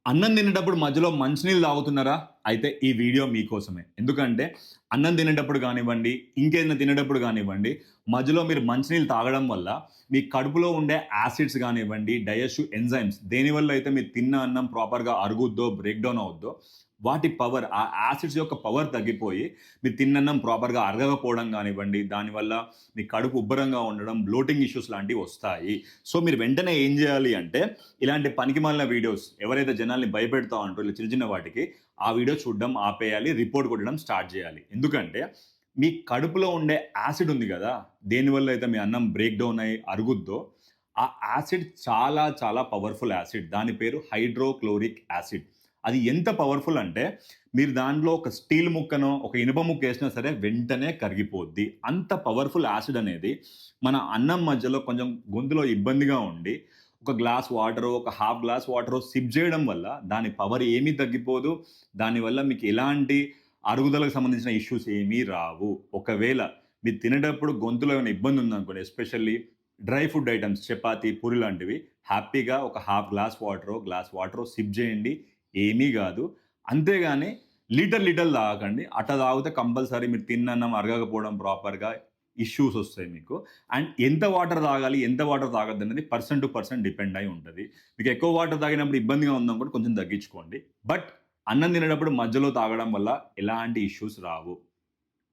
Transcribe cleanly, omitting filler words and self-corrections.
అన్నం తినేటప్పుడు మధ్యలో మంచినీళ్ళు తాగుతున్నారా? అయితే ఈ వీడియో మీకోసమే. ఎందుకంటే అన్నం తినేటప్పుడు గానివ్వండి, ఇంకేదైనా తినేటప్పుడు గానివ్వండి, మధ్యలో మీరు మంచినీళ్ళు తాగడం వల్ల మీ కడుపులో ఉండే యాసిడ్స్ గానివ్వండి, డైజెస్టివ్ ఎంజైమ్స్ దేనివల్ల అయితే మీరు తిన్న అన్నం ప్రాపర్‌గా అరుగుద్దో, బ్రేక్ డౌన్ అవుద్దో, వాటి పవర్ ఆ యాసిడ్స్ యొక్క పవర్ తగ్గిపోయి, మీరు తిన్నన్నం ప్రాపర్‌గా అరగకపోవడం గానివ్వండి, దానివల్ల మీ కడుపు ఉబ్బరంగా ఉండడం, బ్లోటింగ్ ఇష్యూస్ లాంటివి వస్తాయి. సో, మీరు వెంటనే ఏం జేయాలి అంటే, ఇలాంటి పనికిమాలిన వీడియోస్ ఎవరైతే జనాల్ని భయపెడతా ఉంటారో ఇలా చిన్న చిన్న వాటికి, ఆ వీడియో చూడడం ఆపేయాలి. రిపోర్ట్ కొట్టడం స్టార్ట్ జేయాలి. ఎందుకంటే, మీ కడుపులో ఉండే యాసిడ్ ఉంది గదా! దేనివల్ల అయితే మీ అన్నం బ్రేక్ డౌన్ అయ్యి అరుగుద్దో, ఆ యాసిడ్ చాలా చాలా పవర్‌ఫుల్ యాసిడ్. దాని పేరు హైడ్రోక్లోరిక్ యాసిడ్. అది ఎంత పవర్‌ఫుల్ అంటే, మీరు దాంట్లో ఒక స్టీల్ ముక్కనో, ఒక ఇనుప ముక్కేసినా సరే వెంటనే కరిగిపోద్ది. అంత పవర్‌ఫుల్ యాసిడ్ అనేది మన అన్నం మధ్యలో కొంచెం గొంతులో ఇబ్బందిగా ఉండి, ఒక గ్లాస్ వాటరో, ఒక హాఫ్ గ్లాస్ వాటరో సిప్ జేయడం వల్ల దాని పవర్ ఏమీ తగ్గిపోదు. దానివల్ల మీకు ఎలాంటి అరుగుదలకు సంబంధించిన ఇష్యూస్ ఏమీ రావు. ఒకవేళ మీరు తినేటప్పుడు గొంతులో ఏమైనా ఇబ్బంది ఉందనుకోండి, especially dry food items chapati, puri లాంటివి హ్యాపీగా ఒక హాఫ్ గ్లాస్ వాటరో సిప్ జేయండి. ఏమీ గాదు. అంతేగాని లీటర్లు తాగకండి. అట్లా తాగితే కంపల్సరీ మీరు తిన్నన్నం అరగకపోవడం ప్రాపర్‌గా ఇష్యూస్ ఒస్తాయి మీకు. అండ్ ఎంత వాటర్ తాగాలి, ఎంత వాటర్ తాగొద్దనేది పర్సన్ టు పర్సన్ డిపెండ్ అయి ఉంటది. మీకు ఎక్కువ వాటర్ తాగినప్పుడు ఇబ్బందిగా ఉందనుకోండి కొంచెం తగ్గించుకోండి. బట్ అన్నం తినేటప్పుడు మధ్యలో తాగడం వల్ల ఎలాంటి ఇష్యూస్ రావు.